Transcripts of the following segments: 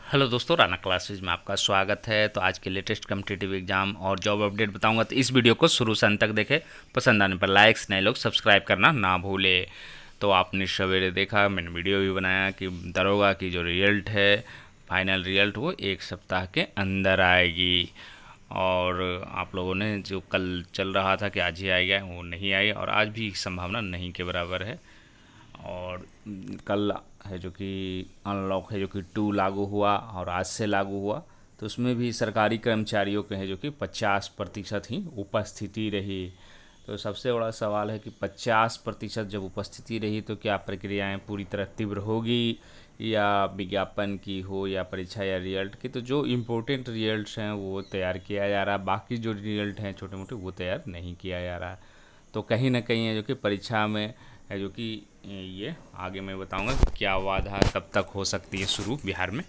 Hello दोस्तों, Rana classes में आपका स्वागत है। तो आज के लेटेस्ट कम्पिटिटिव एग्जाम और जॉब अपडेट बताऊंगा, तो इस वीडियो को शुरू से अंत तक देखें। पसंद आने पर लाइक्स, नए लोग सब्सक्राइब करना ना भूले। तो आपने सवेरे देखा, मैंने वीडियो भी बनाया कि दरोगा की जो रिजल्ट है, फाइनल रिजल्ट, वो एक सप्ताह के अंदर आएगी। और आप लोगों ने जो कल चल रहा था कि आज ही आएगा, वो नहीं आई, और आज भी संभावना नहीं के बराबर है। और कल है जो कि अनलॉक है जो कि 2 लागू हुआ और आज से लागू हुआ। तो उसमें भी सरकारी कर्मचारियों के हैं जो कि 50% ही उपस्थिति रही। तो सबसे बड़ा सवाल है कि 50% जब उपस्थिति रही तो क्या प्रक्रियाएं पूरी तरह तीव्र होगी, या विज्ञापन की हो या परीक्षा या रिजल्ट की। तो जो इम्पोर्टेंट रिजल्ट्स हैं वो तैयार किया जा रहा है, बाकी जो रिजल्ट हैं छोटे मोटे वो तैयार नहीं किया जा रहा है। तो कहीं ना कहीं है जो कि परीक्षा में है जो कि ये आगे मैं बताऊंगा कि क्या वाधा कब तक हो सकती है शुरू बिहार में।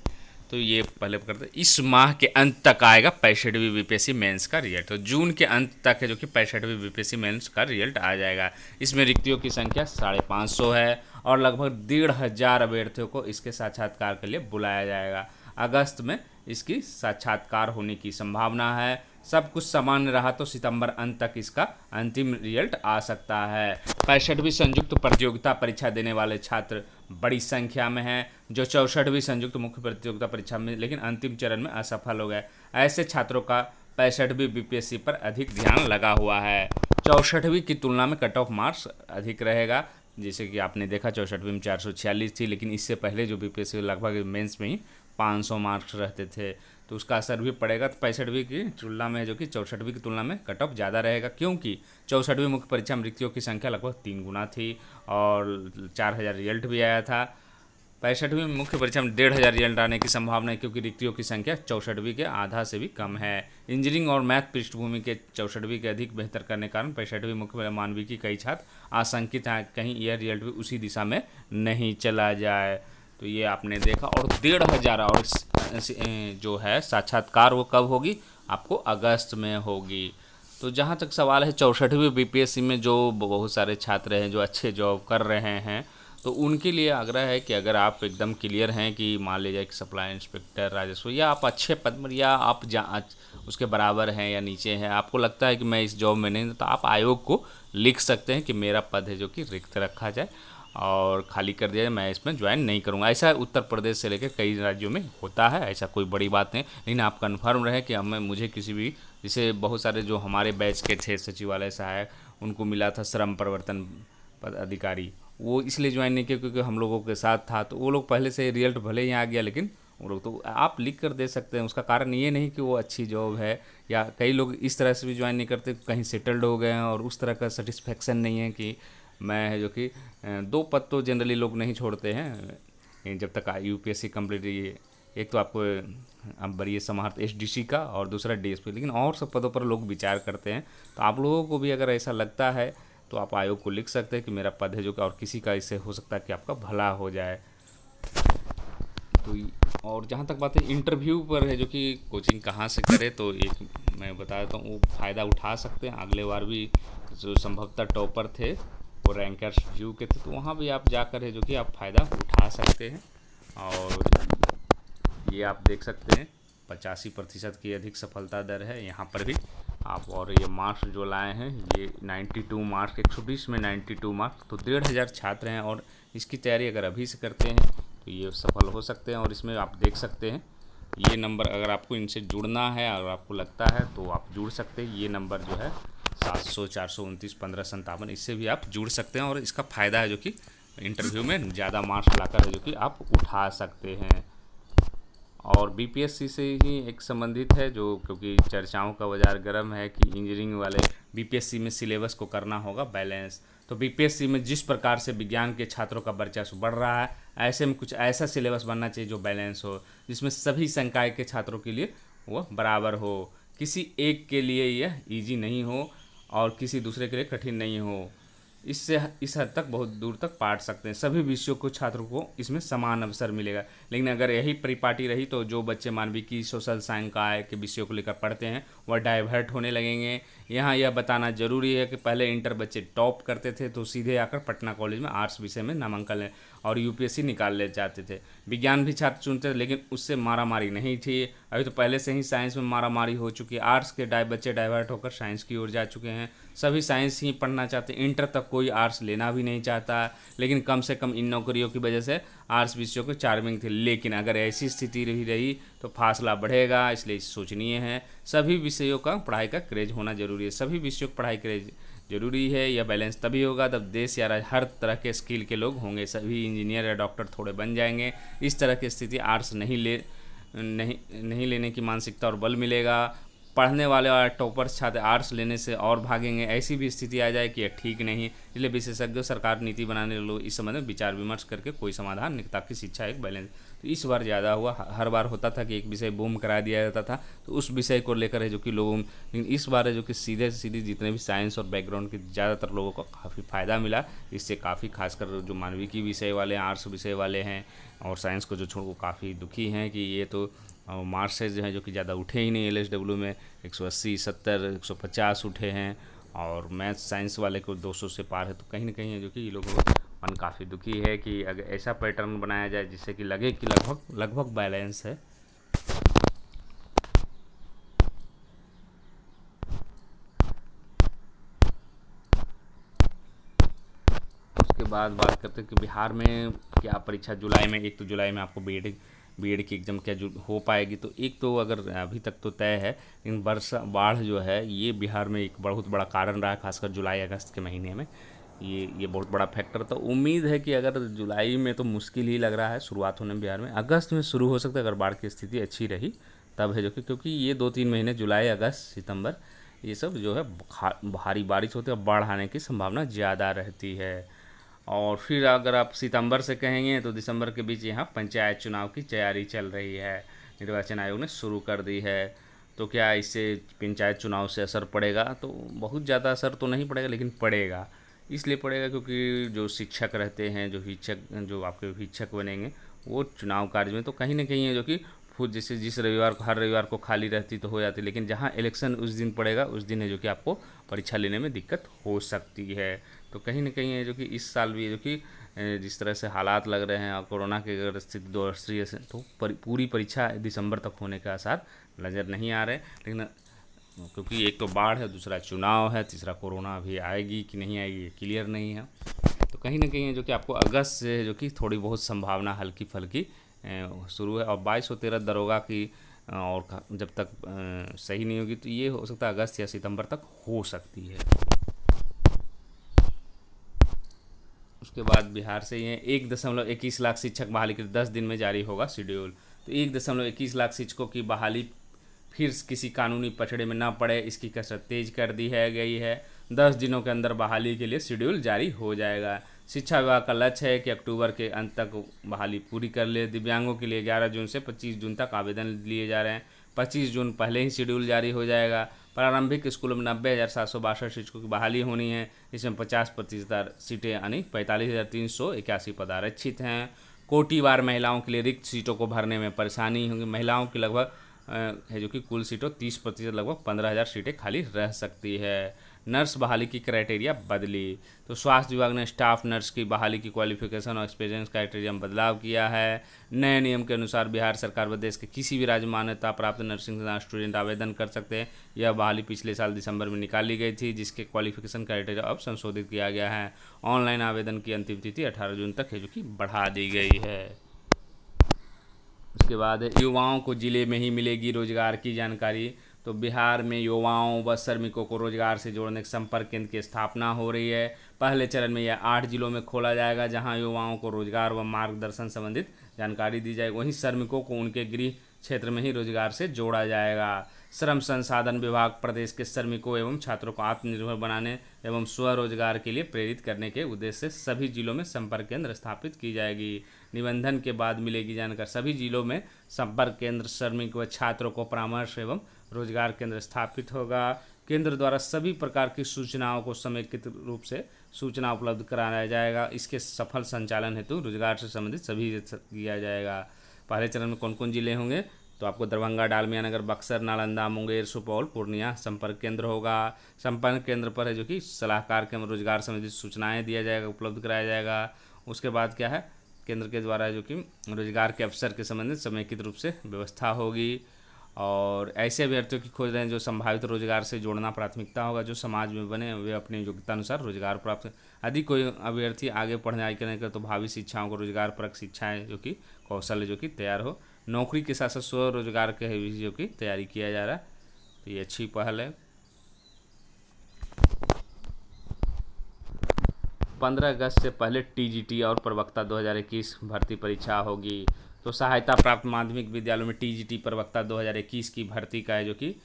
तो ये पहले करते हैं, इस माह के अंत तक आएगा 65वीं बीपीएससी मेंस का रिजल्ट। तो जून के अंत तक है जो कि 65वीं बीपीएससी मेंस का रिजल्ट आ जाएगा। इसमें रिक्तियों की संख्या 550 है और लगभग 1,500 अभ्यर्थियों को इसके साक्षात्कार के लिए बुलाया जाएगा। अगस्त में इसकी साक्षात्कार होने की संभावना है। सब कुछ सामान्य रहा तो सितंबर अंत तक इसका अंतिम रिजल्ट आ सकता है। 65वीं संयुक्त प्रतियोगिता परीक्षा देने वाले छात्र बड़ी संख्या में हैं, जो 64वीं संयुक्त मुख्य प्रतियोगिता परीक्षा में लेकिन अंतिम चरण में असफल हो गए। ऐसे छात्रों का 65वीं बीपीएससी पर अधिक ध्यान लगा हुआ है। 64वीं की तुलना में कट ऑफ मार्क्स अधिक रहेगा। जैसे कि आपने देखा 64वीं में 446 थी, लेकिन इससे पहले जो बीपीएससी लगभग मेंस में ही 500 मार्क्स रहते थे। तो उसका असर भी पड़ेगा। तो 65वीं की तुलना में जो कि 64वीं की तुलना में कट ऑफ ज़्यादा रहेगा, क्योंकि 64वीं मुख्य परीक्षा में रिक्तियों की संख्या लगभग 3 गुना थी और 4,000 रिजल्ट भी आया था। 65वीं मुख्य परीक्षा में 1,500 रिजल्ट आने की संभावना है, क्योंकि रिक्तियों की संख्या 64वीं के आधा से भी कम है। इंजीनियरिंग और मैथ पृष्ठभूमि के 64वीं के अधिक बेहतर करने के कारण 65वीं मुख्य मानवीय की कई छात्र आशंकित हैं कहीं यह रिजल्ट भी उसी दिशा में नहीं चला जाए। तो ये आपने देखा। और 1,500 और जो है साक्षात्कार वो कब होगी, आपको अगस्त में होगी। तो जहाँ तक सवाल है 64वीं बीपीएससी में जो बहुत सारे छात्र हैं जो अच्छे जॉब कर रहे हैं, तो उनके लिए आग्रह है कि अगर आप एकदम क्लियर हैं कि मान लीजिए कि सप्लाई इंस्पेक्टर, राजस्व, या आप अच्छे पद पर या आप उसके बराबर हैं या नीचे हैं, आपको लगता है कि मैं इस जॉब में नहीं, तो आप आयोग को लिख सकते हैं कि मेरा पद है जो कि रिक्त रखा जाए और खाली कर दिया जाए, मैं इसमें ज्वाइन नहीं करूंगा। ऐसा उत्तर प्रदेश से लेकर कई राज्यों में होता है, ऐसा कोई बड़ी बात नहीं। लेकिन आप कन्फर्म रहे कि हमें मुझे किसी भी, जैसे बहुत सारे जो हमारे बैच के थे सचिवालय सहायक, उनको मिला था श्रम प्रवर्तन अधिकारी, वो इसलिए ज्वाइन नहीं किया क्योंकि हम लोगों के साथ था। तो वो लोग पहले से रिजल्ट भले ही आ गया, लेकिन वो लोग, तो आप लिख कर दे सकते हैं। उसका कारण ये नहीं कि वो अच्छी जॉब है, या कई लोग इस तरह से भी ज्वाइन नहीं करते, कहीं सेटल्ड हो गए हैं और उस तरह का सेटिस्फेक्शन नहीं है कि मैं है जो कि 2 पद तो जनरली लोग नहीं छोड़ते हैं जब तक यूपीएससी कंप्लीट। एक तो आपको अब बड़ी समाहर्त एसडीसी का और दूसरा डीएसपी, लेकिन और सब पदों पर लोग विचार करते हैं। तो आप लोगों को भी अगर ऐसा लगता है तो आप आयोग को लिख सकते हैं कि मेरा पद है जो कि, और किसी का इससे हो सकता है कि आपका भला हो जाए। तो और जहाँ तक बात है इंटरव्यू पर है जो कि कोचिंग कहाँ से करें, तो एक मैं बता देता हूँ, वो फ़ायदा उठा सकते हैं। अगले बार भी जो संभवतः टॉपर थे वो रैंकर्स व्यू के थे, तो वहाँ भी आप जाकर है जो कि आप फ़ायदा उठा सकते हैं। और ये आप देख सकते हैं 85% की अधिक सफलता दर है यहाँ पर भी आप। और ये मार्क्स जो लाए हैं ये 92 मार्क्स, 120 में 92 मार्क्स, तो 1,500 छात्र हैं। और इसकी तैयारी अगर अभी से करते हैं तो ये सफल हो सकते हैं। और इसमें आप देख सकते हैं ये नंबर, अगर आपको इनसे जुड़ना है और आपको लगता है तो आप जुड़ सकते हैं। ये नंबर जो है 700 429 1557, इससे भी आप जुड़ सकते हैं। और इसका फ़ायदा है जो कि इंटरव्यू में ज़्यादा मार्क्स लाकर है जो कि आप उठा सकते हैं। और बीपीएससी से ही एक संबंधित है जो, क्योंकि चर्चाओं का बाजार गर्म है कि इंजीनियरिंग वाले बीपीएससी में सिलेबस को करना होगा बैलेंस। तो बीपीएससी में जिस प्रकार से विज्ञान के छात्रों का वर्चस्व बढ़ रहा है, ऐसे में कुछ ऐसा सिलेबस बनना चाहिए जो बैलेंस हो, जिसमें सभी संकाय के छात्रों के लिए वह बराबर हो। किसी एक के लिए यह ईजी नहीं हो और किसी दूसरे के लिए कठिन नहीं हो। इससे इस हद तक बहुत दूर तक पाट सकते हैं। सभी विषयों को छात्रों को इसमें समान अवसर मिलेगा। लेकिन अगर यही परिपाटी रही तो जो बच्चे मानविकी, सोशल साइंस के विषयों को लेकर पढ़ते हैं वह डाइवर्ट होने लगेंगे। यहाँ यह बताना जरूरी है कि पहले इंटर बच्चे टॉप करते थे तो सीधे आकर पटना कॉलेज में आर्ट्स विषय में नामांकन लें, और यूपीएससी निकाल ले जाते थे। विज्ञान भी छात्र चुनते थे, लेकिन उससे मारामारी नहीं थी। अभी तो पहले से ही साइंस में मारामारी हो चुकी है। आर्ट्स के बच्चे डाइवर्ट होकर साइंस की ओर जा चुके हैं। सभी साइंस ही पढ़ना चाहते हैं। इंटर तक कोई आर्ट्स लेना भी नहीं चाहता, लेकिन कम से कम इन नौकरियों की वजह से आर्ट्स विषयों को चार्मिंग थे। लेकिन अगर ऐसी स्थिति रही तो फासला बढ़ेगा, इसलिए सोचनीय है। सभी विषयों का पढ़ाई का क्रेज होना जरूरी है। सभी विषयों की पढ़ाई क्रेज जरूरी है। यह बैलेंस तभी होगा जब देश या राज्य हर तरह के स्किल के लोग होंगे। सभी इंजीनियर या डॉक्टर थोड़े बन जाएंगे। इस तरह की स्थिति आर्ट्स नहीं लेने की मानसिकता और बल मिलेगा। पढ़ने वाले और टॉपर्स छात्र आर्ट्स लेने से और भागेंगे। ऐसी भी स्थिति आ जाए कि यह ठीक नहीं। इसलिए विशेषज्ञ सरकार नीति बनाने लोग इस संबंध में विचार विमर्श करके कोई समाधान निकले, ताकि शिक्षा एक बैलेंस। तो इस बार ज़्यादा हुआ। हर बार होता था कि एक विषय बूम करा दिया जाता था, तो उस विषय को लेकर है जो कि लोगों, लेकिन इस बार है जो कि सीधे सीधे जितने भी साइंस और बैकग्राउंड के ज़्यादातर लोगों को काफ़ी फ़ायदा मिला। इससे काफ़ी खासकर जो मानविकी विषय वाले हैं, आर्ट्स विषय वाले हैं और साइंस को जो छोड़ वो काफ़ी दुखी हैं कि ये तो मार्क्स से जो है जो कि ज़्यादा उठे ही नहीं। LSW में 180, 70, 150 उठे हैं और मैथ्स साइंस वाले को 200 से पार है। तो कहीं ना कहीं है जो कि ये लोगों का मन काफ़ी दुखी है कि अगर ऐसा पैटर्न बनाया जाए जिससे कि लगे कि लगभग बैलेंस है। उसके बाद बात करते हैं कि बिहार में क्या परीक्षा जुलाई में, एक तो जुलाई में आपको बीएड की एग्ज़ाम क्या हो पाएगी। तो एक तो अगर अभी तक तो तय है, लेकिन बाढ़ जो है ये बिहार में एक बहुत बड़ा कारण रहा है, खासकर जुलाई अगस्त के महीने में। ये बहुत बड़ा फैक्टर था। उम्मीद है कि अगर जुलाई में तो मुश्किल ही लग रहा है शुरुआत होने में बिहार में, अगस्त में शुरू हो सकता है अगर बाढ़ की स्थिति अच्छी रही तब है जो कि, क्योंकि ये 2-3 महीने जुलाई अगस्त सितंबर ये सब जो है भारी बारिश होती है और बाढ़ आने की संभावना ज़्यादा रहती है। और फिर अगर आप सितंबर से कहेंगे तो दिसंबर के बीच यहाँ पंचायत चुनाव की तैयारी चल रही है, निर्वाचन आयोग ने शुरू कर दी है। तो क्या इससे पंचायत चुनाव से असर पड़ेगा? तो बहुत ज़्यादा असर तो नहीं पड़ेगा, लेकिन पड़ेगा। इसलिए पड़ेगा क्योंकि जो शिक्षक रहते हैं, जो आपके शिक्षक बनेंगे वो चुनाव कार्य में तो कहीं ना कहीं है जो कि खुद जैसे जिस रविवार को, हर रविवार को खाली रहती तो हो जाती, लेकिन जहाँ इलेक्शन उस दिन पड़ेगा उस दिन है जो कि आपको परीक्षा लेने में दिक्कत हो सकती है। तो कहीं ना कहीं है जो कि इस साल भी है जो कि जिस तरह से हालात लग रहे हैं और कोरोना की अगर स्थिति दूसरी से, तो पूरी परीक्षा दिसंबर तक होने का आसार नज़र नहीं आ रहे। लेकिन क्योंकि एक तो बाढ़ है, दूसरा चुनाव है, तीसरा कोरोना अभी आएगी कि नहीं आएगी ये क्लियर नहीं है। तो कहीं ना कहीं है जो कि आपको अगस्त से जो कि थोड़ी बहुत संभावना हल्की फल्की शुरू है। और 22 और 13 दरोगा की और जब तक सही नहीं होगी तो ये हो सकता है अगस्त या सितंबर तक हो सकती है। उसके बाद बिहार से ये 1.21 लाख शिक्षक बहाली के 10 दिन में जारी होगा शेड्यूल। तो 1.21 लाख शिक्षकों की बहाली फिर किसी कानूनी पचड़े में ना पड़े, इसकी कसरत तेज कर दी है गई है। 10 दिनों के अंदर बहाली के लिए शेड्यूल जारी हो जाएगा। शिक्षा विभाग का लक्ष्य है कि अक्टूबर के अंत तक बहाली पूरी कर ले। दिव्यांगों के लिए 11 जून से 25 जून तक आवेदन लिए जा रहे हैं। 25 जून पहले ही शेड्यूल जारी हो जाएगा। प्रारंभिक स्कूलों में 90,762 शिक्षकों की बहाली होनी है। इसमें 50% सीटें यानी 45,381 पद आरक्षित हैं। कोटिवार महिलाओं के लिए रिक्त सीटों को भरने में परेशानी होगी। महिलाओं की लगभग है जो कि कुल सीटों 30% लगभग 15,000 सीटें खाली रह सकती है। नर्स बहाली की क्राइटेरिया बदली। तो स्वास्थ्य विभाग ने स्टाफ नर्स की बहाली की क्वालिफिकेशन और एक्सपीरियंस क्राइटेरिया में बदलाव किया है। नए नियम के अनुसार बिहार सरकार व देश के किसी भी राज्य मान्यता प्राप्त नर्सिंग स्टूडेंट आवेदन कर सकते हैं। यह बहाली पिछले साल दिसंबर में निकाली गई थी, जिसके क्वालिफिकेशन क्राइटेरिया अब संशोधित किया गया है। ऑनलाइन आवेदन की अंतिम तिथि 18 जून तक है जो कि बढ़ा दी गई है। उसके बाद युवाओं को जिले में ही मिलेगी रोजगार की जानकारी। तो बिहार में युवाओं व श्रमिकों को रोजगार से जोड़ने के संपर्क केंद्र की स्थापना हो रही है। पहले चरण में यह 8 जिलों में खोला जाएगा, जहां युवाओं को रोजगार व मार्गदर्शन संबंधित जानकारी दी जाएगी। वहीं श्रमिकों को उनके गृह क्षेत्र में ही रोजगार से जोड़ा जाएगा। श्रम संसाधन विभाग प्रदेश के श्रमिकों एवं छात्रों को आत्मनिर्भर बनाने एवं स्वरोजगार के लिए प्रेरित करने के उद्देश्य से सभी जिलों में संपर्क केंद्र स्थापित की जाएगी। निबंधन के बाद मिलेगी जानकारी। सभी जिलों में संपर्क केंद्र, श्रमिक व छात्रों को परामर्श एवं रोजगार केंद्र स्थापित होगा। केंद्र द्वारा सभी प्रकार की सूचनाओं को समेकित रूप से सूचना उपलब्ध कराया जाएगा। इसके सफल संचालन हेतु रोजगार से संबंधित सभी किया जाएगा। पहले चरण में कौन कौन जिले होंगे? तो आपको दरभंगा, डालमियानगर, बक्सर, नालंदा, मुंगेर, सुपौल, पूर्णिया संपर्क केंद्र होगा। संपर्क केंद्र पर है जो कि सलाहकार के रोजगार संबंधित सूचनाएं दिया जाएगा, उपलब्ध कराया जाएगा। उसके बाद क्या है, केंद्र के द्वारा जो कि रोजगार के अवसर के संबंधित समेकित रूप से व्यवस्था होगी। और ऐसे अभ्यर्थियों की खोज रहे जो संभावित रोजगार से जोड़ना प्राथमिकता होगा, जो समाज में बने वे अपनी योग्यता अनुसार रोजगार प्राप्त। यदि कोई अभ्यर्थी आगे पढ़ाई करने का तो भावी शिक्षाओं को रोजगार परक शिक्षाएं जो कि कौशल जो कि तैयार हो। नौकरी के साथ साथ स्वरोजगार के भी जो कि तैयारी किया जा रहा है, तो ये अच्छी पहल है। 15 अगस्त से पहले टीजीटी और प्रवक्ता 2021 भर्ती परीक्षा होगी। तो सहायता प्राप्त माध्यमिक विद्यालयों में टीजीटी प्रवक्ता 2021 की भर्ती का है जो कि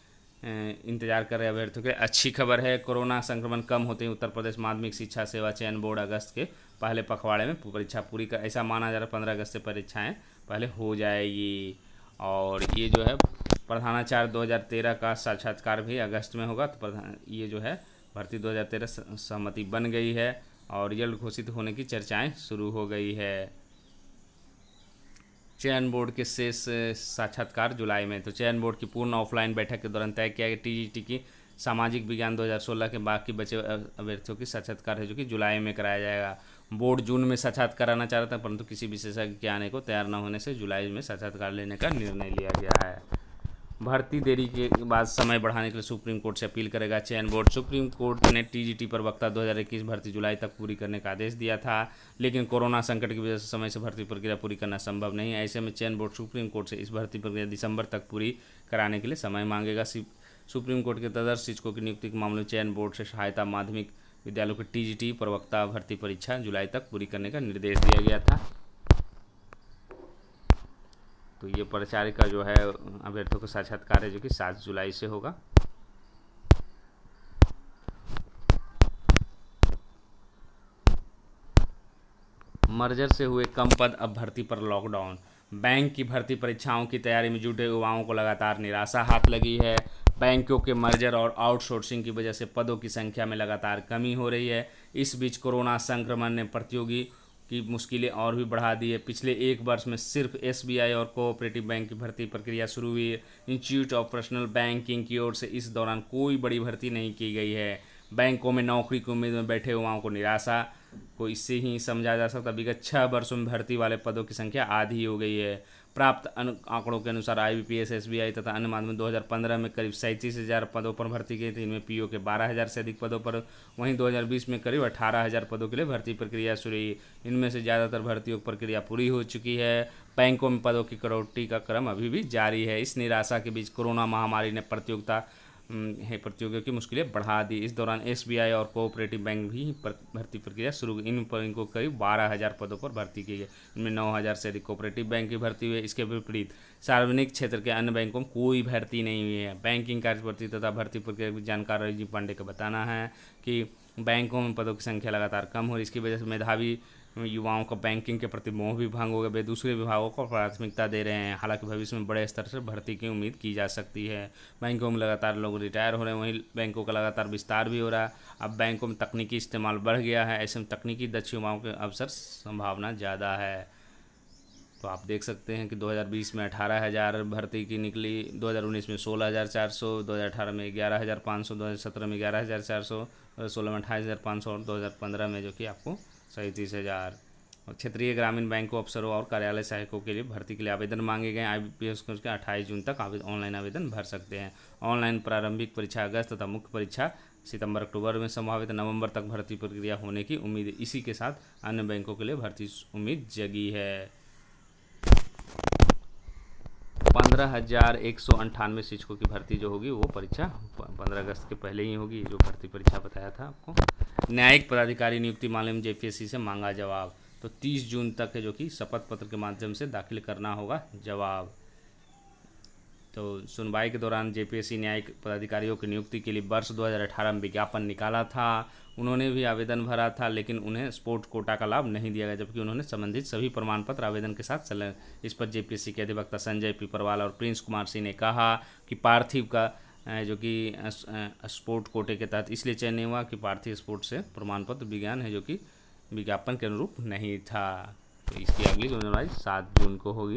इंतजार कर रहे अभ्यर्थियों के लिए अच्छी खबर है। कोरोना संक्रमण कम होते ही उत्तर प्रदेश माध्यमिक शिक्षा सेवा चयन बोर्ड अगस्त के पहले पखवाड़े में परीक्षा पूरी कर, ऐसा माना जा रहा है 15 अगस्त से परीक्षाएं पहले हो जाएगी। और ये जो है प्रधानाचार्य 2013 का साक्षात्कार भी अगस्त में होगा। तो ये जो है भर्ती 2013 सहमति बन गई है और रिजल्ट घोषित होने की चर्चाएं शुरू हो गई है। चयन बोर्ड के शेष साक्षात्कार जुलाई में। तो चयन बोर्ड की पूर्ण ऑफलाइन बैठक के दौरान तय किया गया टीजीटी की सामाजिक विज्ञान 2016 के बाकी बचे अभ्यर्थियों की साक्षात्कार है जो कि जुलाई में कराया जाएगा। बोर्ड जून में साक्षात्कार कराना चाह रहा था, परंतु किसी विशेषज्ञ के आने को तैयार न होने से जुलाई में साक्षात्कार लेने का निर्णय लिया गया है। भर्ती देरी के बाद समय बढ़ाने के लिए सुप्रीम कोर्ट से अपील करेगा चयन बोर्ड। सुप्रीम कोर्ट ने टीजीटी प्रवक्ता 2021 भर्ती जुलाई तक पूरी करने का आदेश दिया था, लेकिन कोरोना संकट की वजह से समय से भर्ती प्रक्रिया पूरी करना संभव नहीं है। ऐसे में चयन बोर्ड सुप्रीम कोर्ट से इस भर्ती प्रक्रिया दिसंबर तक पूरी कराने के लिए समय मांगेगा। सुप्रीम कोर्ट के तदर्श शिक्षकों की नियुक्ति के मामले में चयन बोर्ड से सहायता माध्यमिक विद्यालयों की टीजीटी प्रवक्ता भर्ती परीक्षा जुलाई तक पूरी करने का निर्देश दिया गया था। तो ये प्राचार्य का जो है अभ्यर्थियों का साक्षात्कार है जो कि 7 जुलाई से होगा। मर्जर से हुए कम पद, अब भर्ती पर लॉकडाउन। बैंक की भर्ती परीक्षाओं की तैयारी में जुटे युवाओं को लगातार निराशा हाथ लगी है। बैंकों के मर्जर और आउटसोर्सिंग की वजह से पदों की संख्या में लगातार कमी हो रही है। इस बीच कोरोना संक्रमण ने प्रतियोगी की मुश्किलें और भी बढ़ा दी है। पिछले एक वर्ष में सिर्फ एसबीआई और कोऑपरेटिव बैंक की भर्ती प्रक्रिया शुरू हुई है। इंस्टीट्यूट ऑफ पर्सनल बैंकिंग की ओर से इस दौरान कोई बड़ी भर्ती नहीं की गई है। बैंकों में नौकरी की उम्मीद में बैठे युवाओं को निराशा को इससे ही समझा जा सकता है। विगत 6 वर्षों में भर्ती वाले पदों की संख्या आधी हो गई है। प्राप्त आंकड़ों के अनुसार आईबीपीएस, एसबीआई तथा अन्य माध्यम 2015 में करीब 37,000 पदों पर भर्ती की थी। इनमें पीओ के 12,000 से अधिक पदों पर, वहीं 2020 में करीब 18,000 पदों के लिए भर्ती प्रक्रिया शुरू हुई। इनमें से ज़्यादातर भर्तियों की प्रक्रिया पूरी हो चुकी है। बैंकों में पदों की कटौती का क्रम अभी भी जारी है। इस निराशा के बीच कोरोना महामारी ने प्रतियोगियों की मुश्किलें बढ़ा दी। इस दौरान एसबीआई और कोऑपरेटिव बैंक भी भर्ती प्रक्रिया शुरू हुई। इन पर इनको करीब 12,000 पदों पर भर्ती की गई। इनमें 9,000 से अधिक कोऑपरेटिव बैंक की भर्ती हुई है। इसके विपरीत सार्वजनिक क्षेत्र के अन्य बैंकों में कोई भर्ती नहीं हुई है। बैंकिंग कार्यप्रति तथा भर्ती प्रक्रिया की जानकार राजीव पांडे का बताना है कि बैंकों में पदों की संख्या लगातार कम हो रही है। इसकी वजह से मेधावी युवाओं का बैंकिंग के प्रति मोह भी भंग हो गया। वे दूसरे विभागों को प्राथमिकता दे रहे हैं। हालांकि भविष्य में बड़े स्तर से भर्ती की उम्मीद की जा सकती है। बैंकों में लगातार लोग रिटायर हो रहे हैं, वहीं बैंकों का लगातार विस्तार भी हो रहा है। अब बैंकों में तकनीकी इस्तेमाल बढ़ गया है। ऐसे में तकनीकी दक्ष युवाओं के अवसर संभावना ज़्यादा है। तो आप देख सकते हैं कि 2020 में 18,000 भर्ती की निकली, 2019 में 16,400, 2018 में 11,500, 2017 में 11,400, 2016 में 28,500 और 2015 में जो कि आपको 37,000। और क्षेत्रीय ग्रामीण बैंकों अफसरों और कार्यालय सहायकों के लिए भर्ती के लिए आवेदन मांगे गए। आईबीपीएस को 28 जून तक ऑनलाइन आवेदन भर सकते हैं। ऑनलाइन प्रारंभिक परीक्षा अगस्त तथा मुख्य परीक्षा सितंबर अक्टूबर में संभावित नवंबर तक भर्ती प्रक्रिया होने की उम्मीद है। इसी के साथ अन्य बैंकों के लिए भर्ती उम्मीद जगी है। 15,198 शिक्षकों की भर्ती जो होगी वो परीक्षा 15 अगस्त के पहले ही होगी, जो भर्ती परीक्षा बताया था आपको। न्यायिक पदाधिकारी नियुक्ति मामले में जेपीएससी से मांगा जवाब। तो 30 जून तक है जो कि शपथ पत्र के माध्यम से दाखिल करना होगा जवाब। तो सुनवाई के दौरान जेपीएससी न्यायिक पदाधिकारियों की नियुक्ति के लिए वर्ष 2018 में विज्ञापन निकाला था। उन्होंने भी आवेदन भरा था, लेकिन उन्हें स्पोर्ट कोटा का लाभ नहीं दिया गया, जबकि उन्होंने संबंधित सभी प्रमाण पत्र आवेदन के साथ संलग्न। इस पर जेपीएससी के अधिवक्ता संजय पिपरवाल और प्रिंस कुमार सिंह ने कहा कि पार्थिव का जो कि स्पोर्ट कोटे के तहत इसलिए चयन नहीं हुआ कि पार्थिव स्पोर्ट से प्रमाण पत्र विज्ञान है जो कि विज्ञापन के अनुरूप नहीं था। तो इसकी अगली सुनवाई 7 जून को होगी।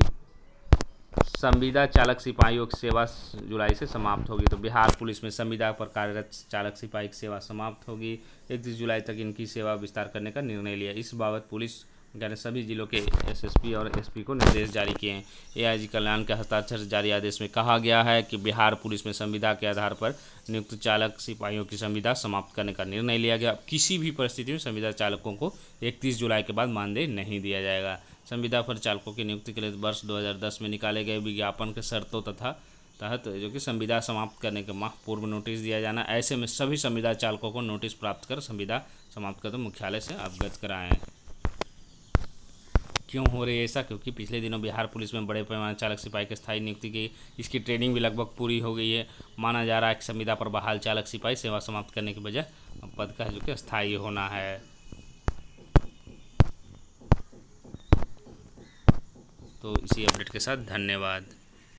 संविदा चालक सिपाहियों की सेवा जुलाई से समाप्त होगी। तो बिहार पुलिस में संविदा पर कार्यरत चालक सिपाही की सेवा समाप्त होगी। 31 जुलाई तक इनकी सेवा विस्तार करने का निर्णय लिया। इस बाबत पुलिस यानी सभी जिलों के एसएसपी और एसपी को निर्देश जारी किए हैं। एआईजी कल्याण के हस्ताक्षर से जारी आदेश में कहा गया है कि बिहार पुलिस में संविदा के आधार पर नियुक्त चालक सिपाहियों की संविदा समाप्त करने का निर्णय लिया गया। किसी भी परिस्थिति में संविदा चालकों को 31 जुलाई के बाद मानदेय नहीं दिया जाएगा। संविदा पर चालकों की नियुक्ति के लिए वर्ष 2010 में निकाले गए विज्ञापन के शर्तों तहत जो कि संविदा समाप्त करने के माह पूर्व नोटिस दिया जाना। ऐसे में सभी संविदा चालकों को नोटिस प्राप्त कर संविदा समाप्त कर मुख्यालय से अवगत कराएं। क्यों हो रही है ऐसा? क्योंकि पिछले दिनों बिहार पुलिस में बड़े पैमाने चालक सिपाही की स्थायी नियुक्ति की, इसकी ट्रेनिंग भी लगभग पूरी हो गई है। माना जा रहा है कि संविदा पर बहाल चालक सिपाही सेवा समाप्त करने के बजाय पद का जो कि स्थायी होना है। तो इसी अपडेट के साथ धन्यवाद।